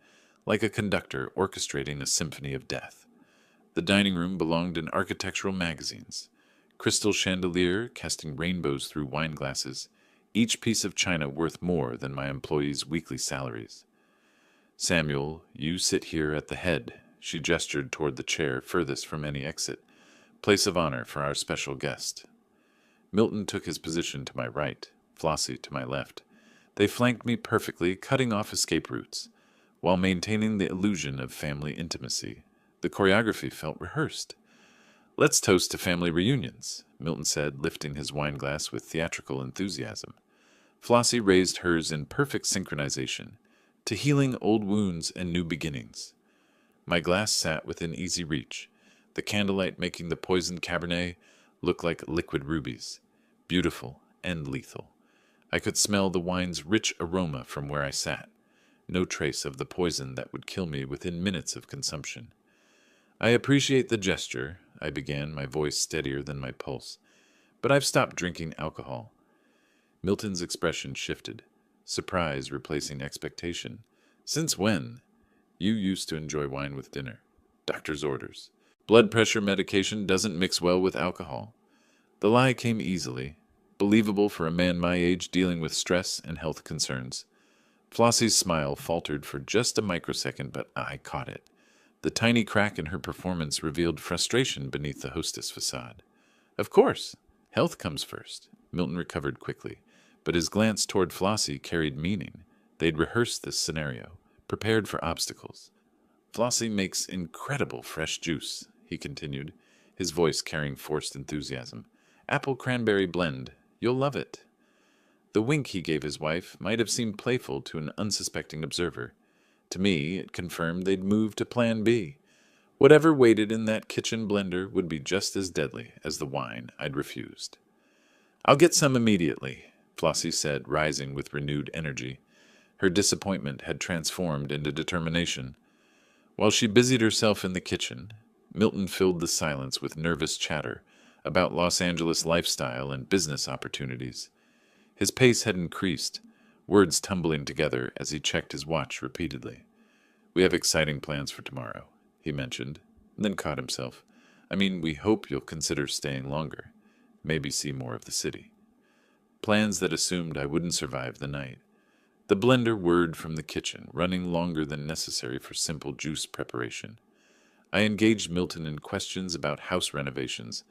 like a conductor orchestrating a symphony of death. The dining room belonged in architectural magazines, crystal chandelier casting rainbows through wine glasses, each piece of china worth more than my employees' weekly salaries. "Samuel, you sit here at the head," she gestured toward the chair furthest from any exit, place of honor for our special guest. Milton took his position to my right, Flossie to my left. They flanked me perfectly, cutting off escape routes, while maintaining the illusion of family intimacy. The choreography felt rehearsed. "Let's toast to family reunions," Milton said, lifting his wine glass with theatrical enthusiasm. Flossie raised hers in perfect synchronization, to healing old wounds and new beginnings. My glass sat within easy reach, the candlelight making the poisoned Cabernet look like liquid rubies, beautiful and lethal. I could smell the wine's rich aroma from where I sat, no trace of the poison that would kill me within minutes of consumption. "I appreciate the gesture," I began, my voice steadier than my pulse, "but I've stopped drinking alcohol." Milton's expression shifted, surprise replacing expectation. "Since when?" "You used to enjoy wine with dinner. Doctor's orders. Blood pressure medication doesn't mix well with alcohol." The lie came easily, believable for a man my age dealing with stress and health concerns. Flossie's smile faltered for just a microsecond, but I caught it. The tiny crack in her performance revealed frustration beneath the hostess facade. "Of course. Health comes first." Milton recovered quickly, but his glance toward Flossie carried meaning. They'd rehearsed this scenario, prepared for obstacles. "Flossie makes incredible fresh juice," he continued, his voice carrying forced enthusiasm. "Apple cranberry blend. You'll love it." The wink he gave his wife might have seemed playful to an unsuspecting observer. To me, it confirmed they'd moved to Plan B. Whatever waited in that kitchen blender would be just as deadly as the wine I'd refused. "I'll get some immediately," Flossie said, rising with renewed energy. Her disappointment had transformed into determination. While she busied herself in the kitchen, Milton filled the silence with nervous chatter about Los Angeles lifestyle and business opportunities. His pace had increased, words tumbling together as he checked his watch repeatedly. "We have exciting plans for tomorrow," he mentioned, then caught himself. We hope you'll consider staying longer, maybe see more of the city." Plans that assumed I wouldn't survive the night. The blender whirred from the kitchen, running longer than necessary for simple juice preparation. I engaged Milton in questions about house renovations,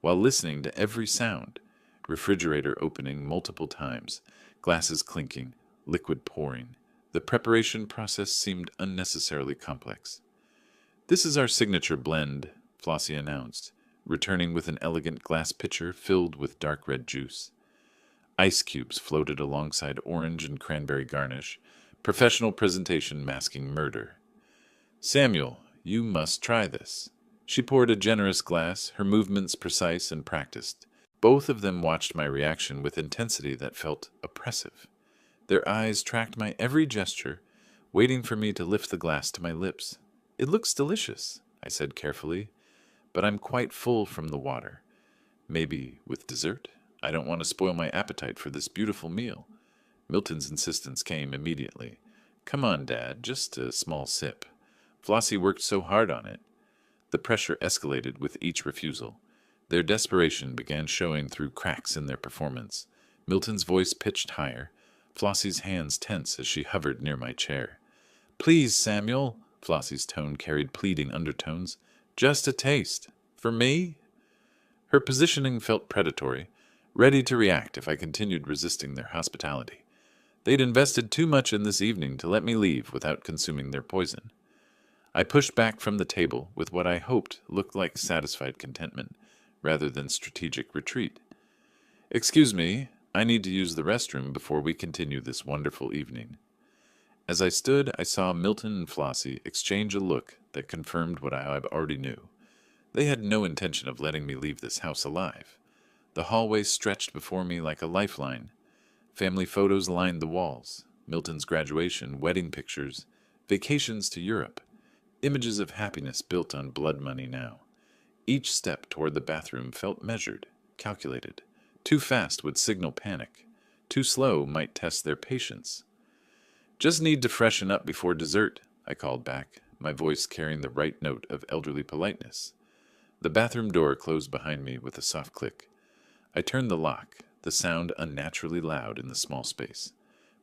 while listening to every sound, refrigerator opening multiple times, glasses clinking, liquid pouring. The preparation process seemed unnecessarily complex. "This is our signature blend," Flossie announced, returning with an elegant glass pitcher filled with dark red juice. Ice cubes floated alongside orange and cranberry garnish, professional presentation masking murder. "Samuel, you must try this." She poured a generous glass, her movements precise and practiced. Both of them watched my reaction with intensity that felt oppressive. Their eyes tracked my every gesture, waiting for me to lift the glass to my lips. "It looks delicious," I said carefully, "but I'm quite full from the water. Maybe with dessert? I don't want to spoil my appetite for this beautiful meal." Milton's insistence came immediately. "Come on, Dad, just a small sip. Flossie worked so hard on it." The pressure escalated with each refusal. Their desperation began showing through cracks in their performance. Milton's voice pitched higher, Flossie's hands tense as she hovered near my chair. "Please, Samuel," Flossie's tone carried pleading undertones. "Just a taste. For me?" Her positioning felt predatory, ready to react if I continued resisting their hospitality. They'd invested too much in this evening to let me leave without consuming their poison. I pushed back from the table with what I hoped looked like satisfied contentment, rather than strategic retreat. "Excuse me, I need to use the restroom before we continue this wonderful evening." As I stood, I saw Milton and Flossie exchange a look that confirmed what I already knew. They had no intention of letting me leave this house alive. The hallway stretched before me like a lifeline. Family photos lined the walls. Milton's graduation, wedding pictures, vacations to Europe. Images of happiness built on blood money now. Each step toward the bathroom felt measured, calculated. Too fast would signal panic. Too slow might test their patience. "Just need to freshen up before dessert," I called back, my voice carrying the right note of elderly politeness. The bathroom door closed behind me with a soft click. I turned the lock, the sound unnaturally loud in the small space.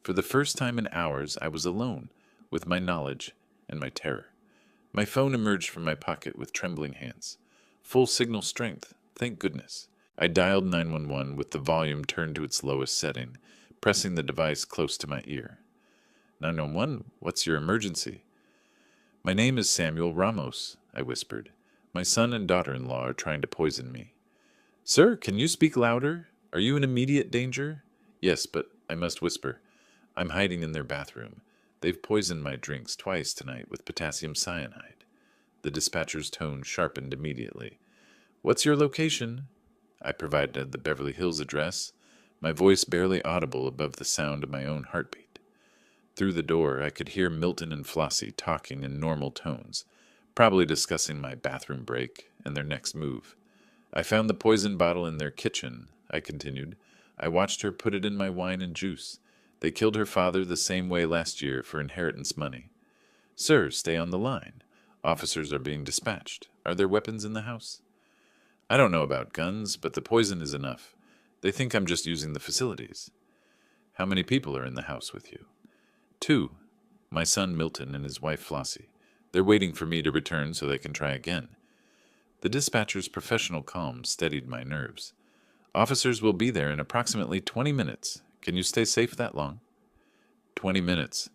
For the first time in hours, I was alone, with my knowledge and my terror. My phone emerged from my pocket with trembling hands. Full signal strength, thank goodness. I dialed 911 with the volume turned to its lowest setting, pressing the device close to my ear. 911, what's your emergency?" "My name is Samuel Ramos," I whispered. "My son and daughter-in-law are trying to poison me." "Sir, can you speak louder? Are you in immediate danger?" "Yes, but I must whisper. I'm hiding in their bathroom. They've poisoned my drinks twice tonight with potassium cyanide." The dispatcher's tone sharpened immediately. "What's your location?" I provided the Beverly Hills address, my voice barely audible above the sound of my own heartbeat. Through the door, I could hear Milton and Flossie talking in normal tones, probably discussing my bathroom break and their next move. "I found the poison bottle in their kitchen," I continued. "I watched her put it in my wine and juice. They killed her father the same way last year for inheritance money." "Sir, stay on the line. Officers are being dispatched. Are there weapons in the house?" "I don't know about guns, but the poison is enough. They think I'm just using the facilities." "How many people are in the house with you?" "Two. My son Milton and his wife Flossie. They're waiting for me to return so they can try again." The dispatcher's professional calm steadied my nerves. "Officers will be there in approximately 20 minutes. Can you stay safe that long?" 20 minutes.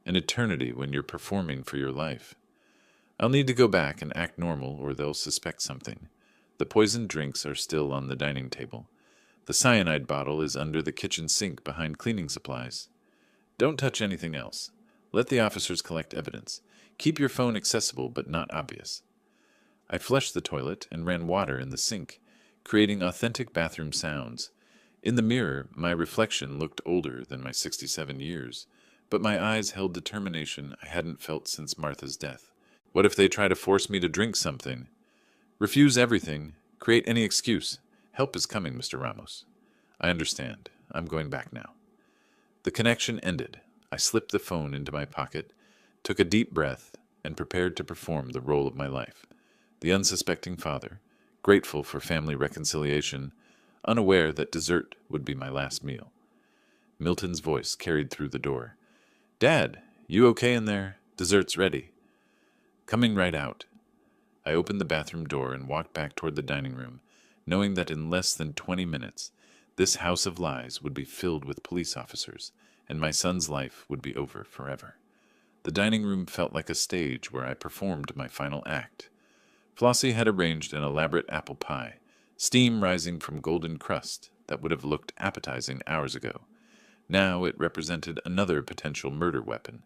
An eternity when you're performing for your life. I'll need to go back and act normal or they'll suspect something. The poisoned drinks are still on the dining table. The cyanide bottle is under the kitchen sink behind cleaning supplies. Don't touch anything else. Let the officers collect evidence. Keep your phone accessible but not obvious." I flushed the toilet and ran water in the sink, creating authentic bathroom sounds. In the mirror, my reflection looked older than my 67 years, but my eyes held determination I hadn't felt since Martha's death. What if they try to force me to drink something? "Refuse everything. Create any excuse. Help is coming, Mr. Ramos." "I understand. I'm going back now." The connection ended. I slipped the phone into my pocket, took a deep breath, and prepared to perform the role of my life. The unsuspecting father, grateful for family reconciliation, unaware that dessert would be my last meal. Milton's voice carried through the door. "Dad, you okay in there? Dessert's ready." "Coming right out." I opened the bathroom door and walked back toward the dining room, knowing that in less than 20 minutes, this house of lies would be filled with police officers, and my son's life would be over forever. The dining room felt like a stage where I performed my final act. Flossie had arranged an elaborate apple pie, steam rising from golden crust that would have looked appetizing hours ago. Now it represented another potential murder weapon.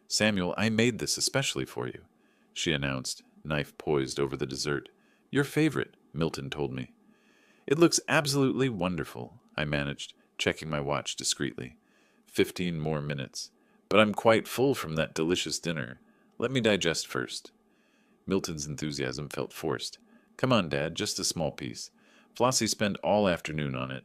"Samuel, I made this especially for you," she announced, knife poised over the dessert. "Your favorite," Milton told me. "It looks absolutely wonderful," I managed, checking my watch discreetly. 15 more minutes. "But I'm quite full from that delicious dinner. Let me digest first." Milton's enthusiasm felt forced. "Come on, Dad, just a small piece. Flossie spent all afternoon on it."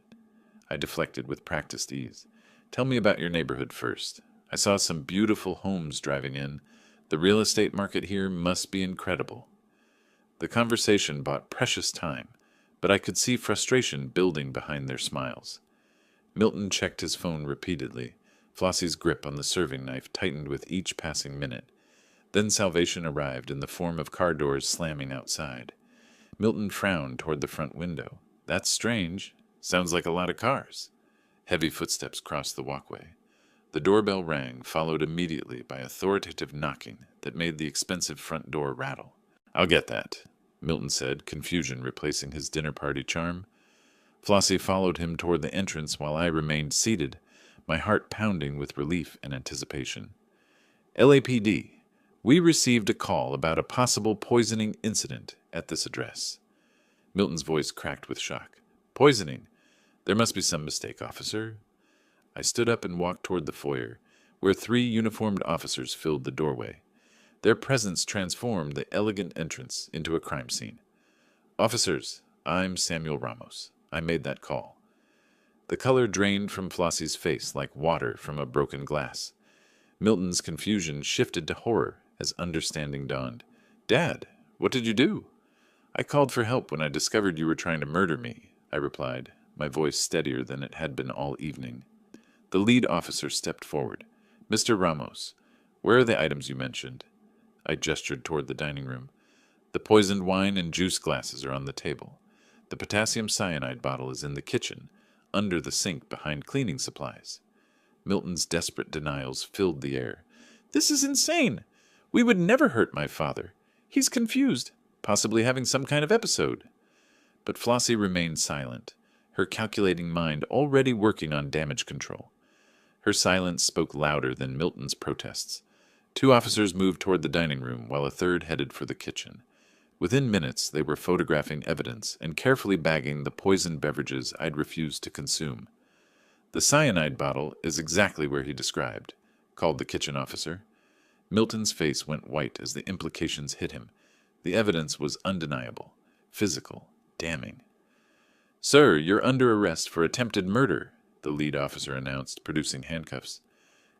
I deflected with practiced ease. "Tell me about your neighborhood first. I saw some beautiful homes driving in. The real estate market here must be incredible." The conversation bought precious time, but I could see frustration building behind their smiles. Milton checked his phone repeatedly. Flossie's grip on the serving knife tightened with each passing minute. Then salvation arrived in the form of car doors slamming outside. Milton frowned toward the front window. "That's strange. Sounds like a lot of cars." Heavy footsteps crossed the walkway. The doorbell rang, followed immediately by authoritative knocking that made the expensive front door rattle. "I'll get that," Milton said, confusion replacing his dinner party charm. Flossie followed him toward the entrance while I remained seated, my heart pounding with relief and anticipation. "LAPD, we received a call about a possible poisoning incident at this address." Milton's voice cracked with shock. "Poisoning? There must be some mistake, officer." I stood up and walked toward the foyer, where 3 uniformed officers filled the doorway. Their presence transformed the elegant entrance into a crime scene. "Officers, I'm Samuel Ramos. I made that call." The color drained from Flossie's face like water from a broken glass. Milton's confusion shifted to horror as understanding dawned. "Dad, what did you do?" "I called for help when I discovered you were trying to murder me," I replied, my voice steadier than it had been all evening. The lead officer stepped forward. "Mr. Ramos, where are the items you mentioned?" I gestured toward the dining room. "The poisoned wine and juice glasses are on the table. The potassium cyanide bottle is in the kitchen, under the sink behind cleaning supplies." Milton's desperate denials filled the air. "This is insane! We would never hurt my father. He's confused, possibly having some kind of episode." But Flossie remained silent, her calculating mind already working on damage control. Her silence spoke louder than Milton's protests. 2 officers moved toward the dining room while a third headed for the kitchen. Within minutes, they were photographing evidence and carefully bagging the poisoned beverages I'd refused to consume. "The cyanide bottle is exactly where he described," called the kitchen officer. Milton's face went white as the implications hit him. The evidence was undeniable, physical, damning. "Sir, you're under arrest for attempted murder," the lead officer announced, producing handcuffs.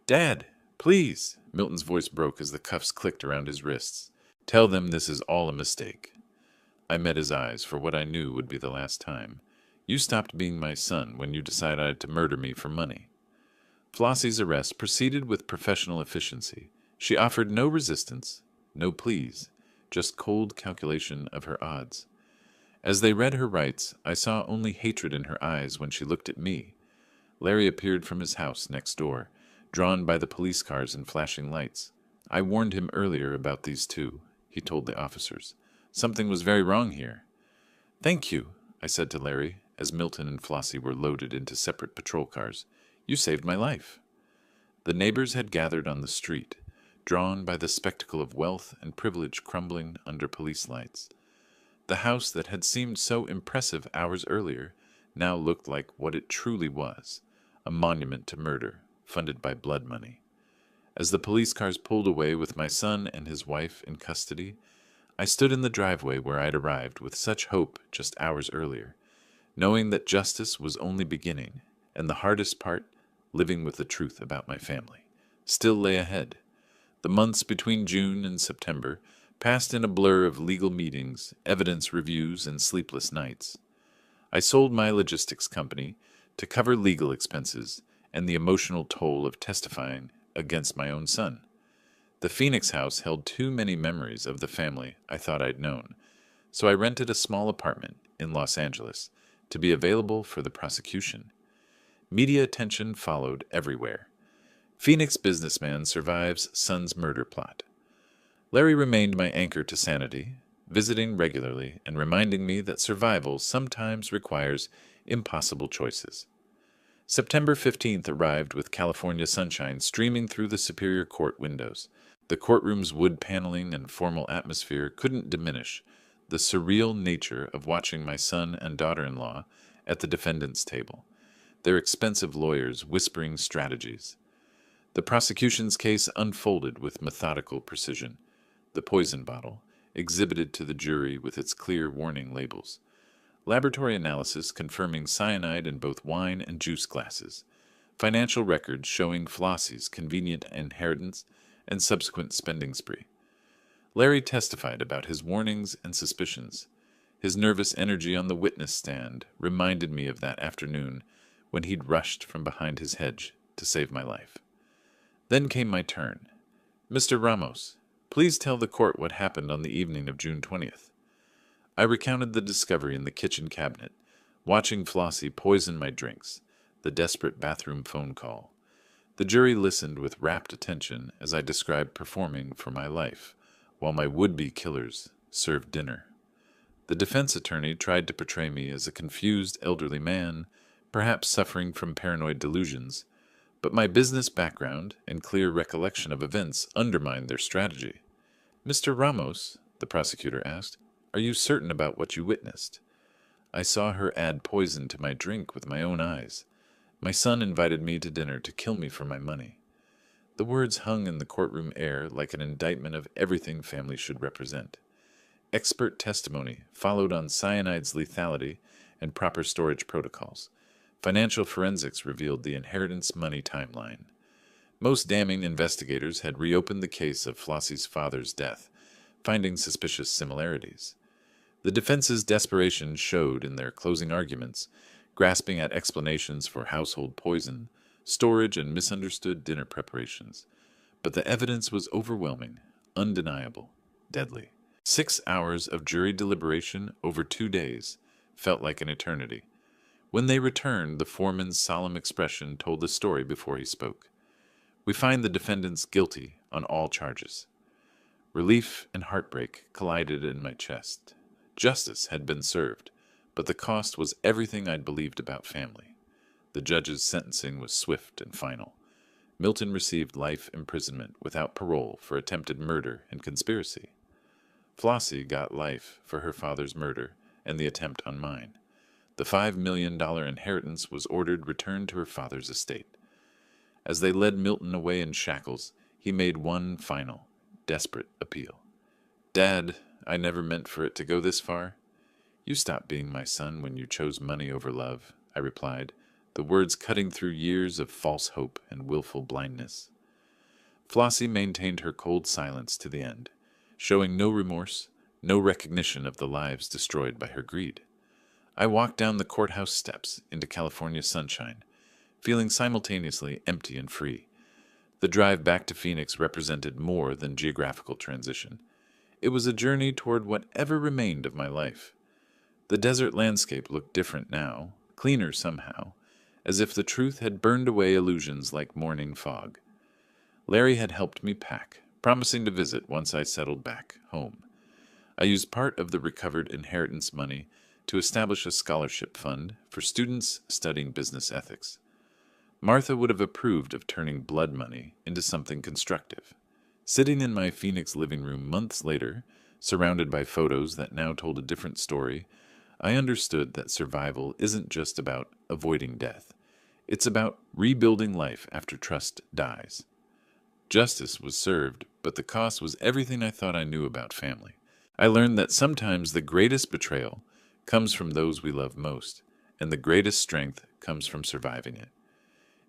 "Dad, please," Milton's voice broke as the cuffs clicked around his wrists. "Tell them this is all a mistake." I met his eyes for what I knew would be the last time. "You stopped being my son when you decided to murder me for money." Flossie's arrest proceeded with professional efficiency. She offered no resistance, no pleas, just cold calculation of her odds. As they read her rights, I saw only hatred in her eyes when she looked at me. Larry appeared from his house next door, drawn by the police cars and flashing lights. "I warned him earlier about these 2, he told the officers. "Something was very wrong here." "Thank you," I said to Larry, as Milton and Flossie were loaded into separate patrol cars. "You saved my life." The neighbors had gathered on the street, drawn by the spectacle of wealth and privilege crumbling under police lights. The house that had seemed so impressive hours earlier now looked like what it truly was, a monument to murder, funded by blood money. As the police cars pulled away with my son and his wife in custody, I stood in the driveway where I'd arrived with such hope just hours earlier, knowing that justice was only beginning, and the hardest part, living with the truth about my family, still lay ahead. The months between June and September passed in a blur of legal meetings, evidence reviews, and sleepless nights. I sold my logistics company to cover legal expenses and the emotional toll of testifying against my own son. The Phoenix house held too many memories of the family I thought I'd known, so I rented a small apartment in Los Angeles to be available for the prosecution. Media attention followed everywhere. Phoenix businessman survives son's murder plot. Larry remained my anchor to sanity, visiting regularly and reminding me that survival sometimes requires impossible choices. September 15th arrived with California sunshine streaming through the Superior Court windows. The courtroom's wood paneling and formal atmosphere couldn't diminish the surreal nature of watching my son and daughter-in-law at the defendant's table, their expensive lawyers whispering strategies. The prosecution's case unfolded with methodical precision. The poison bottle, exhibited to the jury with its clear warning labels. Laboratory analysis confirming cyanide in both wine and juice glasses. Financial records showing Flossie's convenient inheritance and subsequent spending spree. Larry testified about his warnings and suspicions. His nervous energy on the witness stand reminded me of that afternoon when he'd rushed from behind his hedge to save my life. Then came my turn. Mr. Ramos, please tell the court what happened on the evening of June 20th. I recounted the discovery in the kitchen cabinet, watching Flossie poison my drinks, the desperate bathroom phone call. The jury listened with rapt attention as I described performing for my life, while my would-be killers served dinner. The defense attorney tried to portray me as a confused elderly man, perhaps suffering from paranoid delusions, but my business background and clear recollection of events undermined their strategy. Mr. Ramos, the prosecutor asked, are you certain about what you witnessed? I saw her add poison to my drink with my own eyes. My son invited me to dinner to kill me for my money. The words hung in the courtroom air like an indictment of everything family should represent. Expert testimony followed on cyanide's lethality and proper storage protocols. Financial forensics revealed the inheritance money timeline. Most damning investigators had reopened the case of Flossie's father's death, finding suspicious similarities. The defense's desperation showed in their closing arguments, grasping at explanations for household poison, storage, and misunderstood dinner preparations. But the evidence was overwhelming, undeniable, deadly. 6 hours of jury deliberation over 2 days felt like an eternity. When they returned, the foreman's solemn expression told the story before he spoke. We find the defendants guilty on all charges. Relief and heartbreak collided in my chest. Justice had been served, but the cost was everything I'd believed about family. The judge's sentencing was swift and final. Milton received life imprisonment without parole for attempted murder and conspiracy. Flossie got life for her father's murder and the attempt on mine. The $5 million inheritance was ordered returned to her father's estate. As they led Milton away in shackles, he made one final, desperate appeal. Dad, I never meant for it to go this far. You stopped being my son when you chose money over love, I replied, the words cutting through years of false hope and willful blindness. Flossie maintained her cold silence to the end, showing no remorse, no recognition of the lives destroyed by her greed. I walked down the courthouse steps into California sunshine, feeling simultaneously empty and free. The drive back to Phoenix represented more than geographical transition. It was a journey toward whatever remained of my life. The desert landscape looked different now, cleaner somehow, as if the truth had burned away illusions like morning fog. Larry had helped me pack, promising to visit once I settled back home. I used part of the recovered inheritance money to establish a scholarship fund for students studying business ethics. Martha would have approved of turning blood money into something constructive. Sitting in my Phoenix living room months later, surrounded by photos that now told a different story, I understood that survival isn't just about avoiding death. It's about rebuilding life after trust dies. Justice was served, but the cost was everything I thought I knew about family. I learned that sometimes the greatest betrayal comes from those we love most, and the greatest strength comes from surviving it.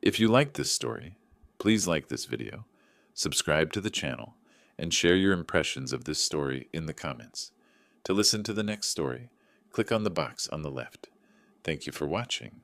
If you like this story, please like this video, subscribe to the channel, and share your impressions of this story in the comments. To listen to the next story, click on the box on the left. Thank you for watching.